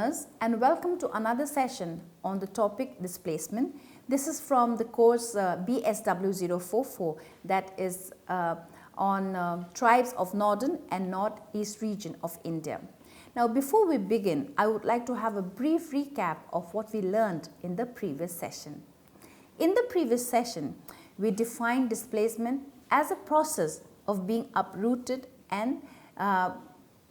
learners, and welcome to another session on the topic displacement. This is from the course BSW 044, that is on tribes of northern and northeast region of India. Now, before we begin, I would like to have a brief recap of what we learned in the previous session. In the previous session, we defined displacement as a process of being uprooted and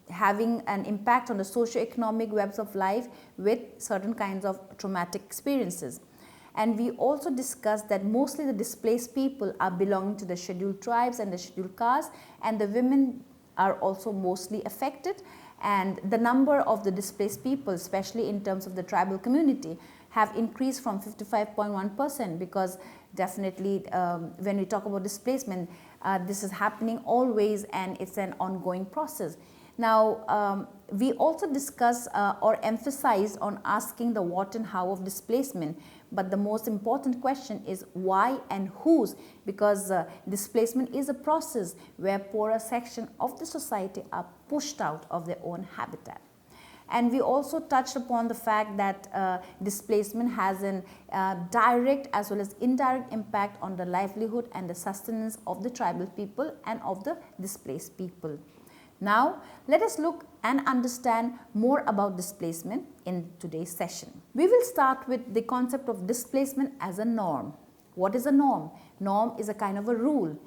having an impact on the socio-economic webs of life with certain kinds of traumatic experiences. And we also discussed that mostly the displaced people are belonging to the scheduled tribes and the scheduled castes, and the women are also mostly affected, and the number of the displaced people, especially in terms of the tribal community, have increased from 55.1%, because definitely when we talk about displacement, this is happening always and it's an ongoing process. Now, we also discussed or emphasized on asking the what and how of displacement, but the most important question is why and whose, because displacement is a process where poorer section of the society are pushed out of their own habitat. And we also touched upon the fact that displacement has a direct as well as indirect impact on the livelihood and the sustenance of the tribal people and of the displaced people. Now, let us look and understand more about displacement in today's session. We will start with the concept of displacement as a norm. What is a norm? Norm is a kind of a rule.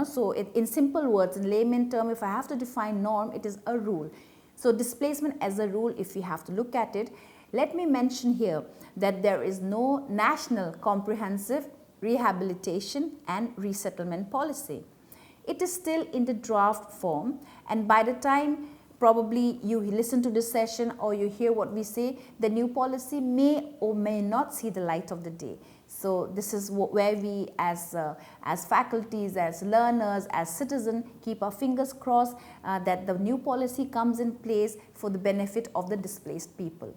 So in simple words, in layman term, if I have to define norm, it is a rule. So displacement as a rule, if we have to look at it, let me mention here that there is no national comprehensive rehabilitation and resettlement policy. It is still in the draft form, and by the time probably you listen to this session or you hear what we say, the new policy may or may not see the light of the day. So this is where we as faculties, as learners, as citizens keep our fingers crossed that the new policy comes in place for the benefit of the displaced people.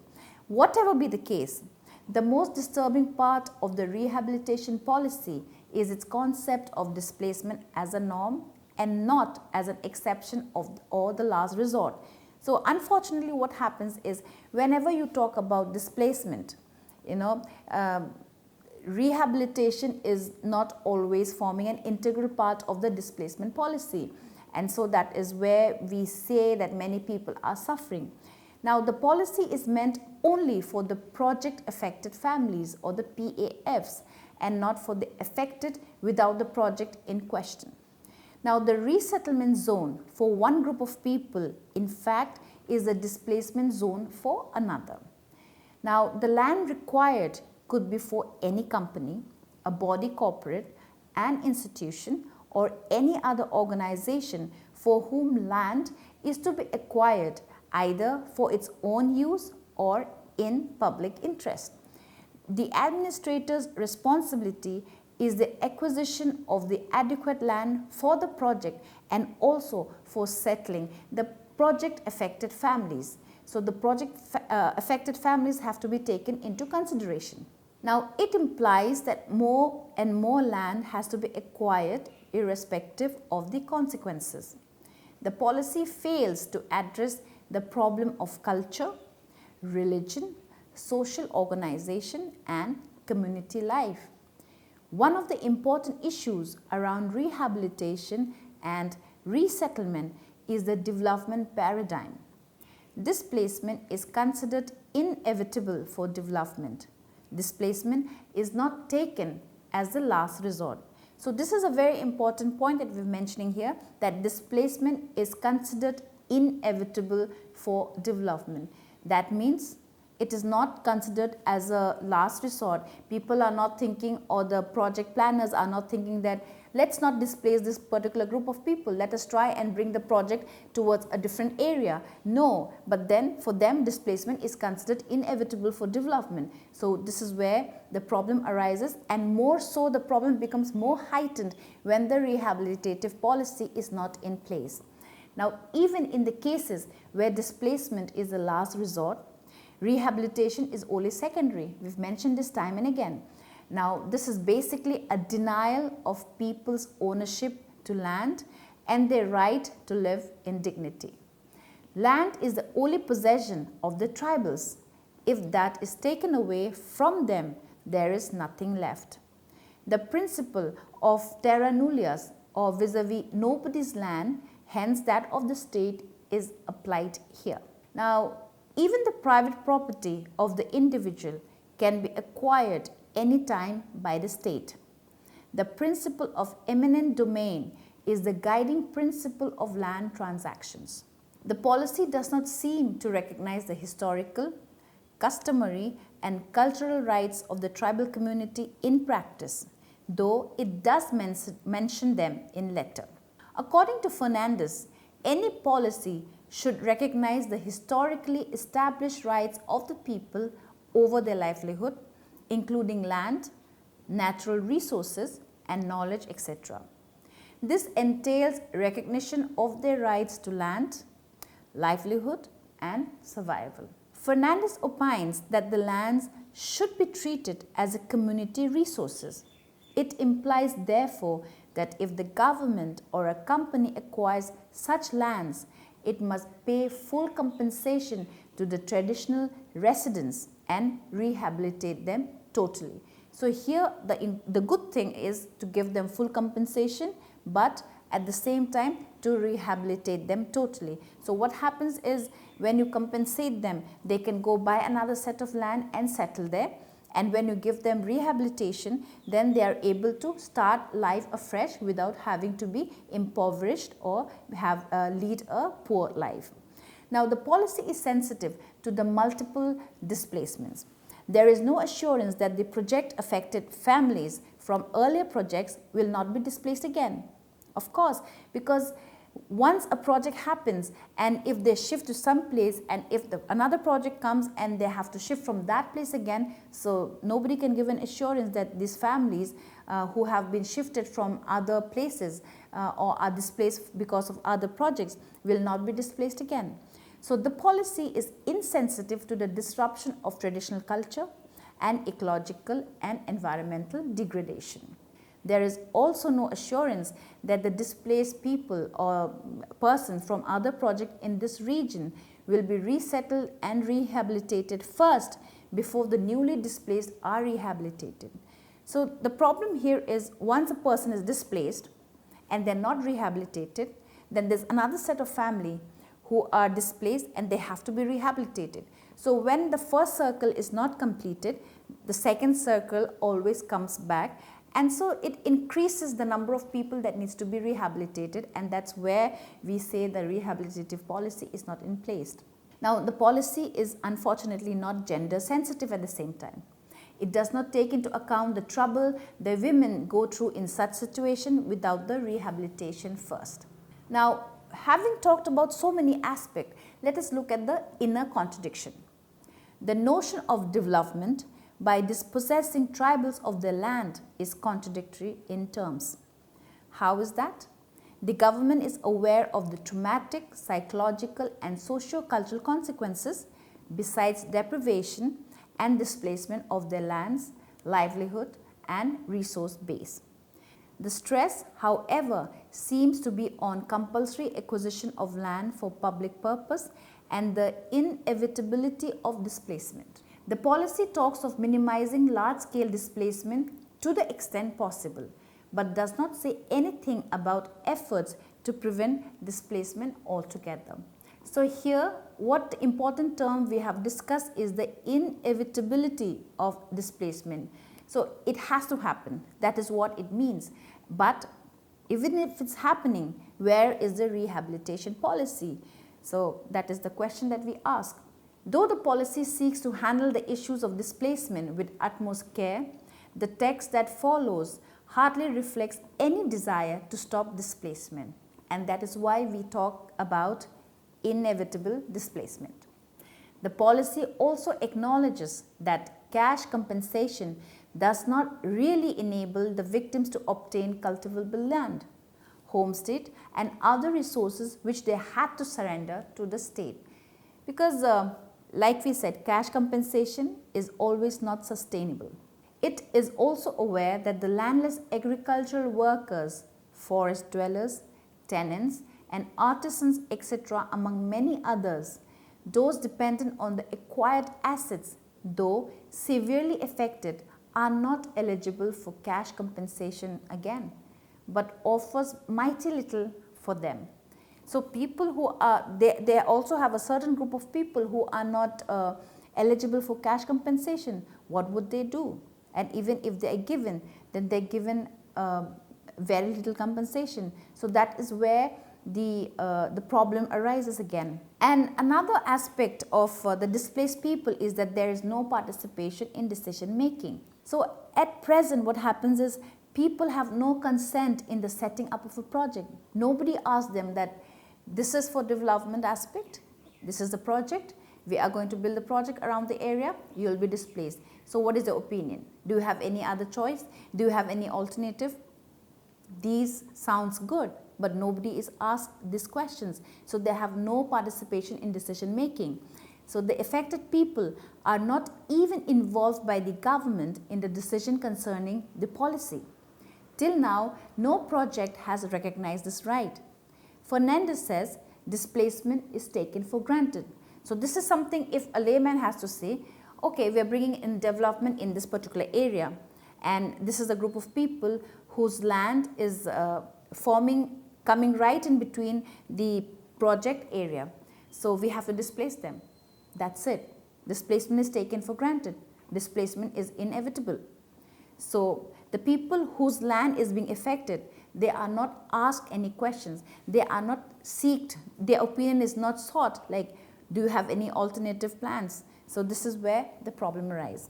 Whatever be the case, the most disturbing part of the rehabilitation policy is its concept of displacement as a norm and not as an exception or the last resort. So unfortunately, what happens is whenever you talk about displacement, rehabilitation is not always forming an integral part of the displacement policy, and so that is where we say that many people are suffering. Now, the policy is meant only for the project affected families or the PAFs, and not for the affected without the project in question. Now, the resettlement zone for one group of people, in fact, is a displacement zone for another. Now, the land required could be for any company, a body corporate, an institution, or any other organization for whom land is to be acquired either for its own use or in public interest. The administrator's responsibility is the acquisition of the adequate land for the project and also for settling the project affected families. So the project affected families have to be taken into consideration. Now, it implies that more and more land has to be acquired irrespective of the consequences. The policy fails to address the problem of culture, religion, social organization and community life. One of the important issues around rehabilitation and resettlement is the development paradigm. Displacement is considered inevitable for development. Displacement is not taken as the last resort. So this is a very important point that we're mentioning here, that displacement is considered inevitable for development. That means it is not considered as a last resort. People are not thinking, or the project planners are not thinking that let's not displace this particular group of people, let us try and bring the project towards a different area. No, but then for them displacement is considered inevitable for development. So this is where the problem arises, and more so the problem becomes more heightened when the rehabilitative policy is not in place. Now, even in the cases where displacement is the last resort, rehabilitation is only secondary. We've mentioned this time and again. Now, this is basically a denial of people's ownership to land and their right to live in dignity. Land is the only possession of the tribals, if that is taken away from them, there is nothing left. The principle of terra nullius, or vis-a-vis nobody's land, hence that of the state, is applied here. Now, even the private property of the individual can be acquired anytime by the state. The principle of eminent domain is the guiding principle of land transactions. The policy does not seem to recognize the historical, customary and cultural rights of the tribal community in practice, though it does mention them in letter. According to Fernandez, any policy should recognize the historically established rights of the people over their livelihood, including land, natural resources and knowledge, etc. This entails recognition of their rights to land, livelihood and survival. Fernandez opines that the lands should be treated as a community resources. It implies therefore that if the government or a company acquires such lands, it must pay full compensation to the traditional residents and rehabilitate them totally. So here the good thing is to give them full compensation, but at the same time to rehabilitate them totally. So what happens is, when you compensate them, they can go buy another set of land and settle there. And when you give them rehabilitation, then they are able to start life afresh without having to be impoverished or lead a poor life. Now, the policy is sensitive to the multiple displacements. There is no assurance that the project affected families from earlier projects will not be displaced again. Of course, because once a project happens and if they shift to some place and if another project comes and they have to shift from that place again, so nobody can give an assurance that these families who have been shifted from other places or are displaced because of other projects will not be displaced again. So the policy is insensitive to the disruption of traditional culture and ecological and environmental degradation. There is also no assurance that the displaced people or person from other projects in this region will be resettled and rehabilitated first before the newly displaced are rehabilitated. So the problem here is, once a person is displaced and they're not rehabilitated, then there's another set of family who are displaced and they have to be rehabilitated. So when the first circle is not completed, the second circle always comes back. And so it increases the number of people that needs to be rehabilitated, and that's where we say the rehabilitative policy is not in place. Now, the policy is unfortunately not gender sensitive at the same time. It does not take into account the trouble the women go through in such situation without the rehabilitation first. Now, having talked about so many aspects, let us look at the inner contradiction. The notion of development by dispossessing tribals of their land is contradictory in terms. How is that? The government is aware of the traumatic, psychological and socio-cultural consequences besides deprivation and displacement of their lands, livelihood and resource base. The stress, however, seems to be on compulsory acquisition of land for public purpose and the inevitability of displacement. The policy talks of minimizing large-scale displacement to the extent possible, but does not say anything about efforts to prevent displacement altogether. So here, what important term we have discussed is the inevitability of displacement. So it has to happen, that is what it means. But even if it's happening, where is the rehabilitation policy? So that is the question that we ask. Though the policy seeks to handle the issues of displacement with utmost care, the text that follows hardly reflects any desire to stop displacement, and that is why we talk about inevitable displacement. The policy also acknowledges that cash compensation does not really enable the victims to obtain cultivable land, homestead and other resources which they had to surrender to the state. Because like we said, cash compensation is always not sustainable. It is also aware that the landless agricultural workers, forest dwellers, tenants and artisans etc. among many others those dependent on the acquired assets, though severely affected, are not eligible for cash compensation again, but offers mighty little for them. So people who are, they also have a certain group of people who are not eligible for cash compensation. What would they do? And even if they are given, then they are given very little compensation. So that is where the problem arises again. And another aspect of the displaced people is that there is no participation in decision making. So at present what happens is people have no consent in the setting up of a project. Nobody asks them that this is for development aspect, this is the project, we are going to build the project around the area, you will be displaced. So what is your opinion? Do you have any other choice? Do you have any alternative? These sounds good, but nobody is asked these questions. So they have no participation in decision making. So the affected people are not even involved by the government in the decision concerning the policy. Till now, no project has recognized this right. Fernandez says displacement is taken for granted. So this is something if a layman has to say, okay, we are bringing in development in this particular area, and this is a group of people whose land is coming right in between the project area. So we have to displace them. That's it. Displacement is taken for granted. Displacement is inevitable. So the people whose land is being affected, they are not asked any questions. They are not seeked. Their opinion is not sought, like, do you have any alternative plans? So this is where the problem arises.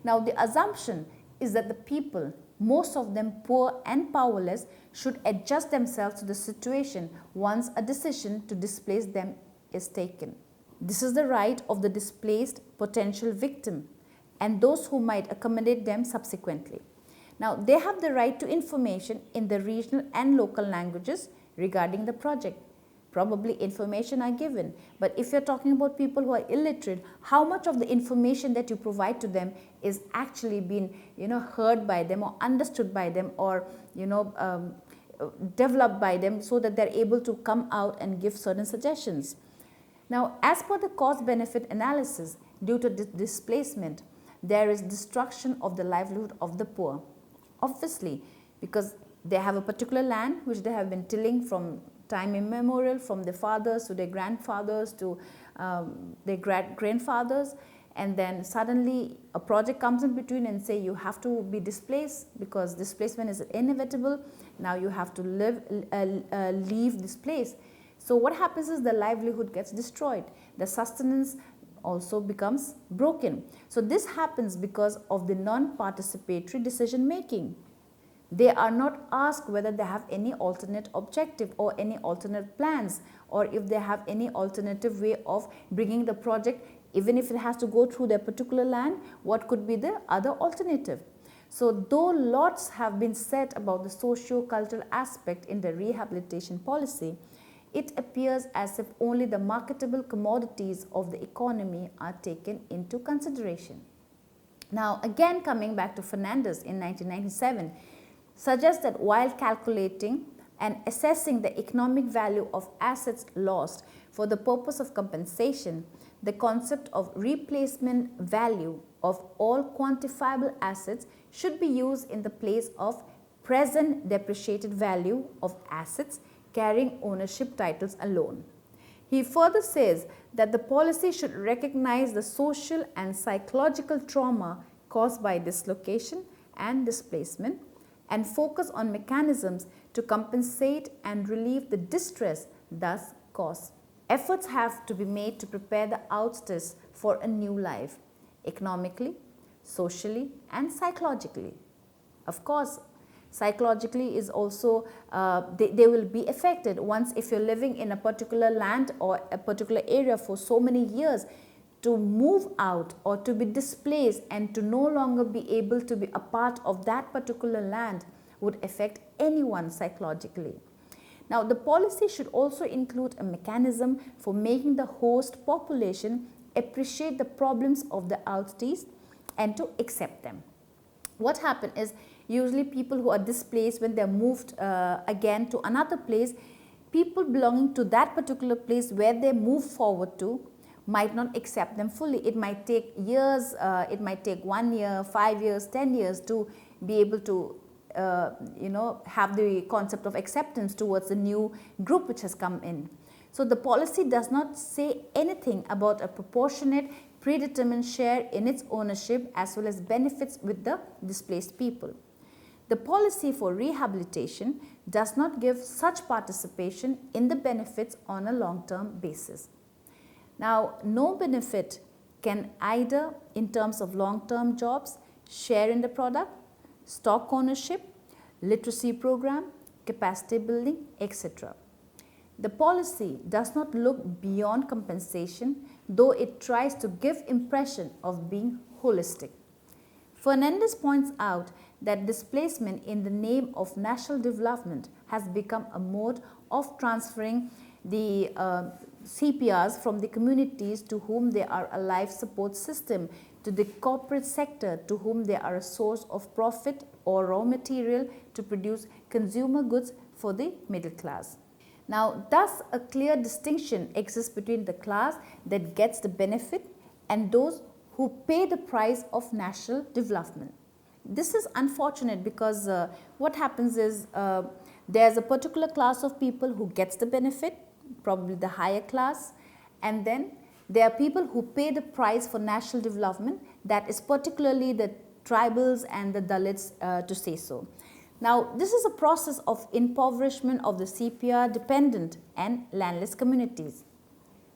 Now the assumption is that the people, most of them poor and powerless, should adjust themselves to the situation once a decision to displace them is taken. This is the right of the displaced potential victim and those who might accommodate them subsequently. Now, they have the right to information in the regional and local languages regarding the project. Probably information are given, but if you're talking about people who are illiterate, how much of the information that you provide to them is actually being, heard by them or understood by them or, developed by them so that they're able to come out and give certain suggestions. Now, as per the cost-benefit analysis, due to displacement, there is destruction of the livelihood of the poor. Obviously, because they have a particular land which they have been tilling from time immemorial, from their fathers to their grandfathers to their grandfathers, and then suddenly a project comes in between and say you have to be displaced because displacement is inevitable. Now you have to leave this place. So what happens is the livelihood gets destroyed. The sustenance also becomes broken. So this happens because of the non-participatory decision making. They are not asked whether they have any alternate objective or any alternate plans, or if they have any alternative way of bringing the project, even if it has to go through their particular land, what could be the other alternative. So though lots have been said about the socio-cultural aspect in the rehabilitation policy, it appears as if only the marketable commodities of the economy are taken into consideration. Now again, coming back to Fernandez in 1997, suggests that while calculating and assessing the economic value of assets lost for the purpose of compensation, the concept of replacement value of all quantifiable assets should be used in the place of present depreciated value of assets carrying ownership titles alone. He further says that the policy should recognize the social and psychological trauma caused by dislocation and displacement and focus on mechanisms to compensate and relieve the distress thus caused. Efforts have to be made to prepare the outsiders for a new life, economically, socially, and psychologically. Of course, psychologically is also, they will be affected once if you're living in a particular land or a particular area for so many years. To move out or to be displaced and to no longer be able to be a part of that particular land would affect anyone psychologically. Now, the policy should also include a mechanism for making the host population appreciate the problems of the outsiders and to accept them. What happens is usually people who are displaced, when they are moved again to another place, people belonging to that particular place where they move forward to might not accept them fully. It might take years, it might take 1 year, 5 years, 10 years to be able to have the concept of acceptance towards the new group which has come in. So the policy does not say anything about a proportionate predetermined share in its ownership as well as benefits with the displaced people. The policy for rehabilitation does not give such participation in the benefits on a long-term basis. Now, no benefit can either in terms of long-term jobs, share in the product, stock ownership, literacy program, capacity building, etc. The policy does not look beyond compensation, though it tries to give impression of being holistic. Fernandez points out that displacement in the name of national development has become a mode of transferring the CPRs from the communities to whom they are a life support system to the corporate sector to whom they are a source of profit or raw material to produce consumer goods for the middle class. Now, thus a clear distinction exists between the class that gets the benefit and those who pay the price of national development. This is unfortunate because what happens is there's a particular class of people who gets the benefit, probably the higher class, and then there are people who pay the price for national development, that is particularly the tribals and the Dalits to say so. Now, this is a process of impoverishment of the CPR dependent and landless communities.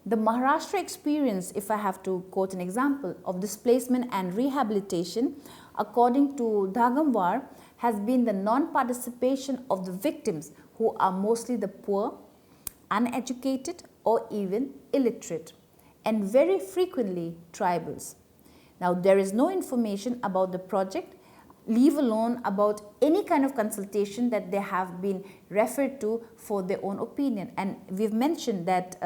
The Maharashtra experience, if I have to quote an example, of displacement and rehabilitation, according to Dhagamwar, has been the non-participation of the victims who are mostly the poor, uneducated or even illiterate, and very frequently tribals. Now, there is no information about the project, leave alone about any kind of consultation that they have been referred to for their own opinion. And we've mentioned that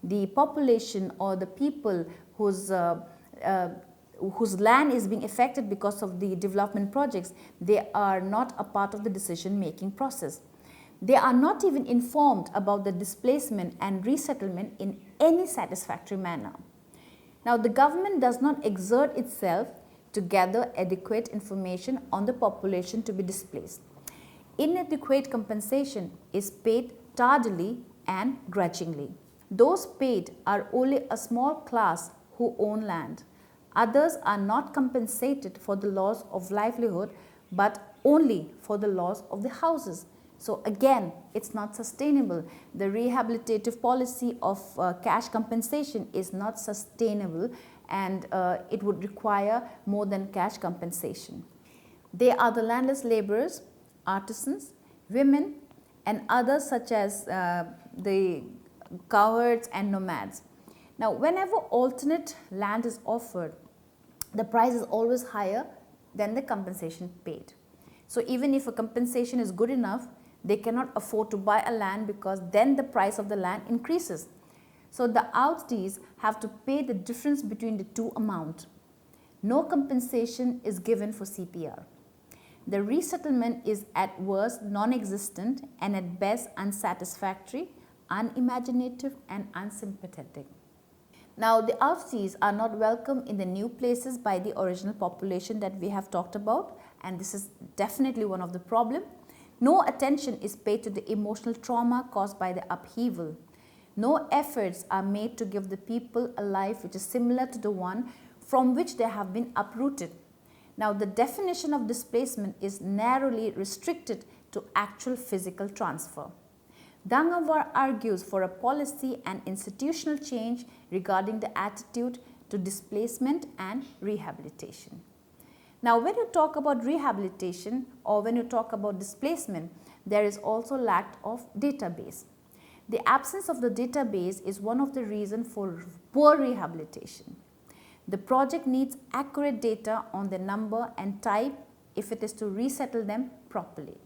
the population or the people whose land is being affected because of the development projects, they are not a part of the decision-making process. They are not even informed about the displacement and resettlement in any satisfactory manner. Now, the government does not exert itself to gather adequate information on the population to be displaced. Inadequate compensation is paid tardily and grudgingly. Those paid are only a small class who own land. Others are not compensated for the loss of livelihood, but only for the loss of the houses. So again, it's not sustainable. The rehabilitative policy of cash compensation is not sustainable, and it would require more than cash compensation. They are the landless laborers, artisans, women, and others such as the cowherds and nomads. Now, whenever alternate land is offered, the price is always higher than the compensation paid. So even if a compensation is good enough, they cannot afford to buy a land because then the price of the land increases. So the IITs have to pay the difference between the two amounts. No compensation is given for CPR. The resettlement is at worst non-existent and at best unsatisfactory, unimaginative and unsympathetic. Now, the IITs are not welcome in the new places by the original population that we have talked about, and this is definitely one of the problems. No attention is paid to the emotional trauma caused by the upheaval. No efforts are made to give the people a life which is similar to the one from which they have been uprooted. Now, the definition of displacement is narrowly restricted to actual physical transfer. Dhagamwar argues for a policy and institutional change regarding the attitude to displacement and rehabilitation. Now, when you talk about rehabilitation or when you talk about displacement, there is also lack of database. The absence of the database is one of the reasons for poor rehabilitation. The project needs accurate data on the number and type if it is to resettle them properly.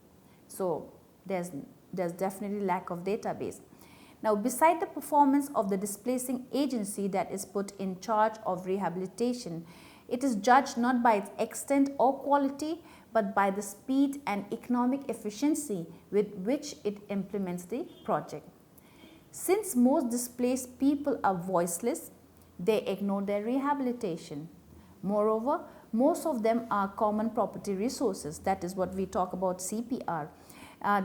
So, there's definitely lack of database. Now, beside the performance of the displacing agency that is put in charge of rehabilitation, it is judged not by its extent or quality, but by the speed and economic efficiency with which it implements the project. Since most displaced people are voiceless, They ignore their rehabilitation. Moreover, most of them are common property resources, that is what we talk about CPR.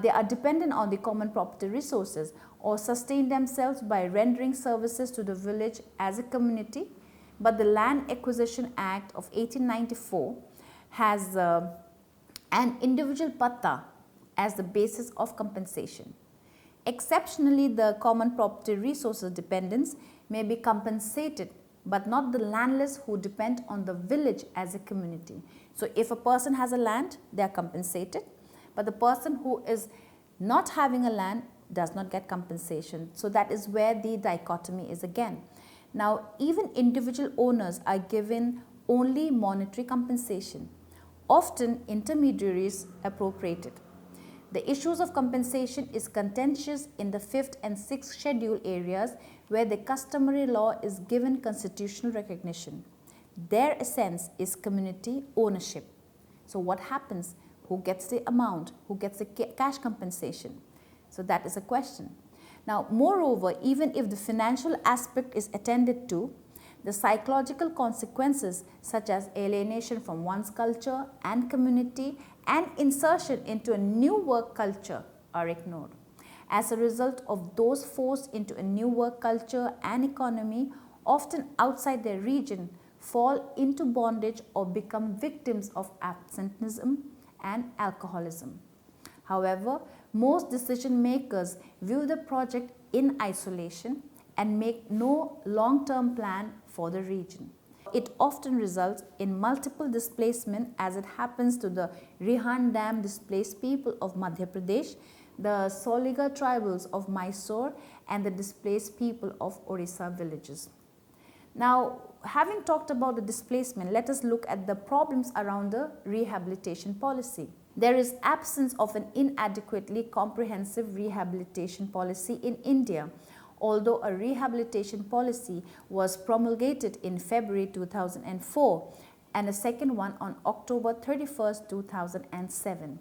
They are dependent on the common property resources or sustain themselves by rendering services to the village as a community. But the Land Acquisition Act of 1894 has an individual patta as the basis of compensation. Exceptionally, the common property resources dependents may be compensated, but not the landless who depend on the village as a community. So if a person has a land, they are compensated, but the person who is not having a land does not get compensation. So that is where the dichotomy is again. Now, even individual owners are given only monetary compensation, often intermediaries appropriated. The issues of compensation is contentious in the 5th and 6th schedule areas where the customary law is given constitutional recognition. Their essence is community ownership. So what happens? Who gets the amount? Who gets the cash compensation? So that is a question. Now, moreover, even if the financial aspect is attended to, the psychological consequences such as alienation from one's culture and community and insertion into a new work culture are ignored. As a result of those forced into a new work culture and economy, often outside their region, fall into bondage or become victims of absenteeism and alcoholism. However, most decision makers view the project in isolation and make no long-term plan for the region. It often results in multiple displacement, as it happens to the Rihan Dam displaced people of Madhya Pradesh, the Soliga tribals of Mysore and the displaced people of Orissa villages. Now, having talked about the displacement, let us look at the problems around the rehabilitation policy. There is absence of an inadequately comprehensive rehabilitation policy in India, although a rehabilitation policy was promulgated in February 2004 and a second one on October 31st, 2007.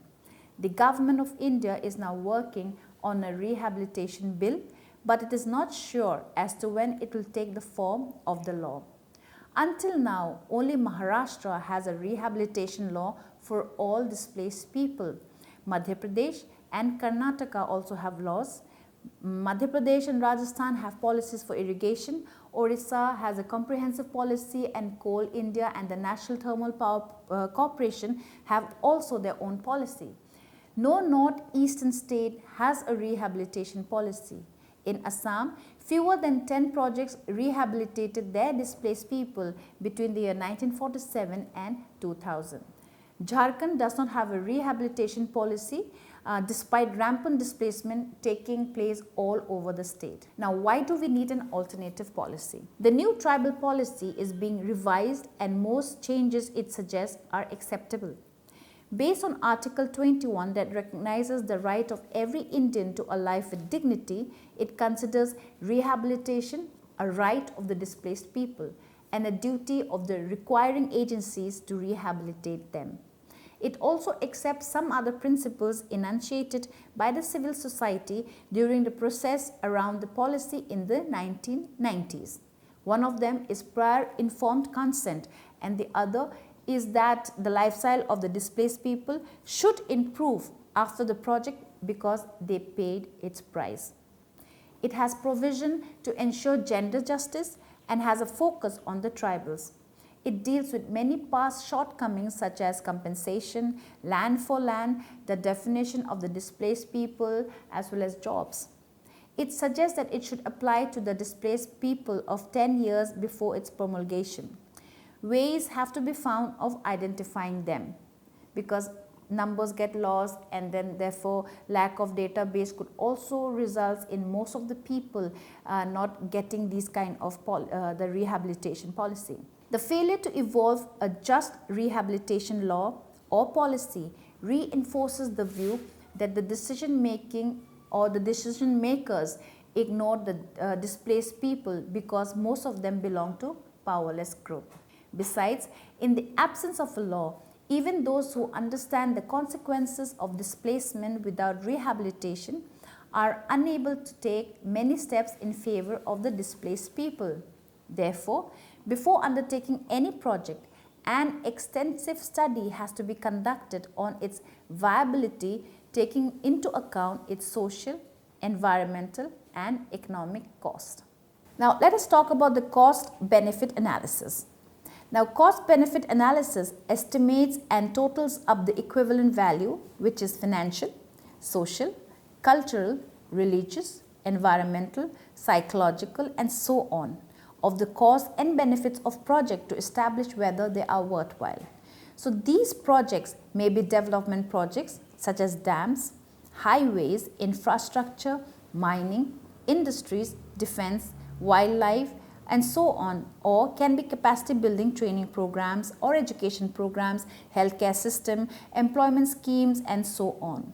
The Government of India is now working on a rehabilitation bill, but it is not sure as to when it will take the form of the law. Until now, only Maharashtra has a rehabilitation law for all displaced people. Madhya Pradesh and Karnataka also have laws. Madhya Pradesh and Rajasthan have policies for irrigation. Orissa has a comprehensive policy, and Coal India and the National Thermal Power Corporation have also their own policy. No northeastern state has a rehabilitation policy. In Assam, fewer than 10 projects rehabilitated their displaced people between the year 1947 and 2000. Jharkhand does not have a rehabilitation policy despite rampant displacement taking place all over the state. Now, why do we need an alternative policy? The new tribal policy is being revised and most changes it suggests are acceptable. Based on Article 21 that recognizes the right of every Indian to a life with dignity, it considers rehabilitation a right of the displaced people and a duty of the requiring agencies to rehabilitate them. It also accepts some other principles enunciated by the civil society during the process around the policy in the 1990s. One of them is prior informed consent, and the other is that the lifestyle of the displaced people should improve after the project because they paid its price. It has provision to ensure gender justice and has a focus on the tribals. It deals with many past shortcomings such as compensation, land for land, the definition of the displaced people, as well as jobs. It suggests that it should apply to the displaced people of 10 years before its promulgation. Ways have to be found of identifying them because numbers get lost, and then therefore lack of database could also result in most of the people not getting these kind of the rehabilitation policy. The failure to evolve a just rehabilitation law or policy reinforces the view that the decision making or the decision makers ignore the displaced people because most of them belong to powerless group. Besides, in the absence of a law, even those who understand the consequences of displacement without rehabilitation are unable to take many steps in favor of the displaced people. Therefore, before undertaking any project, an extensive study has to be conducted on its viability, taking into account its social, environmental and economic cost. Now, let us talk about the cost-benefit analysis. Now, cost-benefit analysis estimates and totals up the equivalent value, which is financial, social, cultural, religious, environmental, psychological and so on, of the cost and benefits of project to establish whether they are worthwhile. So these projects may be development projects such as dams, highways, infrastructure, mining, industries, defense, wildlife and so on, or can be capacity building training programs or education programs, healthcare system, employment schemes and so on.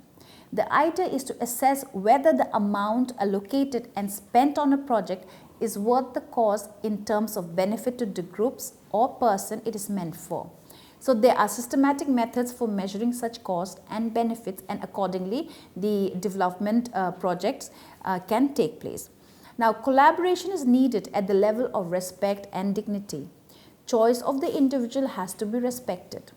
The idea is to assess whether the amount allocated and spent on a project is worth the cost in terms of benefit to the groups or person it is meant for. So there are systematic methods for measuring such cost and benefits, and accordingly the development projects can take place. Now, collaboration is needed at the level of respect and dignity. Choice of the individual has to be respected.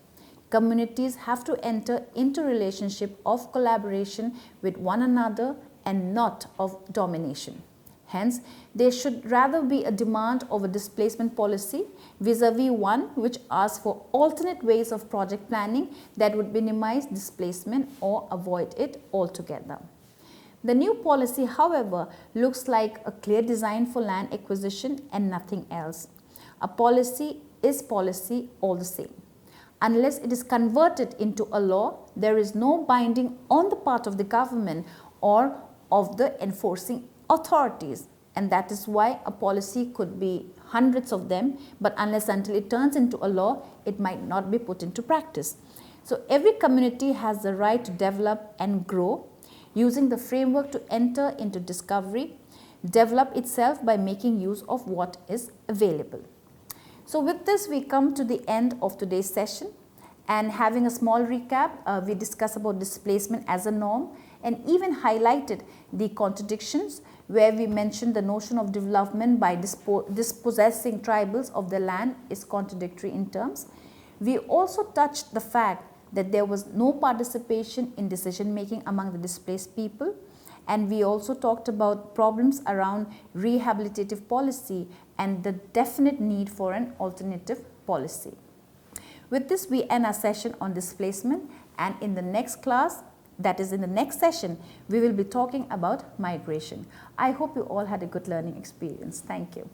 Communities have to enter into relationship of collaboration with one another and not of domination. Hence, there should rather be a demand of a displacement policy vis-a-vis one which asks for alternate ways of project planning that would minimize displacement or avoid it altogether. The new policy, however, looks like a clear design for land acquisition and nothing else. A policy is policy all the same. Unless it is converted into a law, there is no binding on the part of the government or of the enforcing authorities, and that is why a policy could be hundreds of them, but unless until it turns into a law, it might not be put into practice. So every community has the right to develop and grow, using the framework to enter into discovery, develop itself by making use of what is available. So with this, we come to the end of today's session, and having a small recap, we discussed about displacement as a norm and even highlighted the contradictions where we mentioned the notion of development by dispossessing tribals of their land is contradictory in terms. We also touched the fact that there was no participation in decision making among the displaced people, and we also talked about problems around rehabilitative policy and the definite need for an alternative policy. With this, we end our session on displacement, and in the next class, that is in the next session, we will be talking about migration. I hope you all had a good learning experience. Thank you.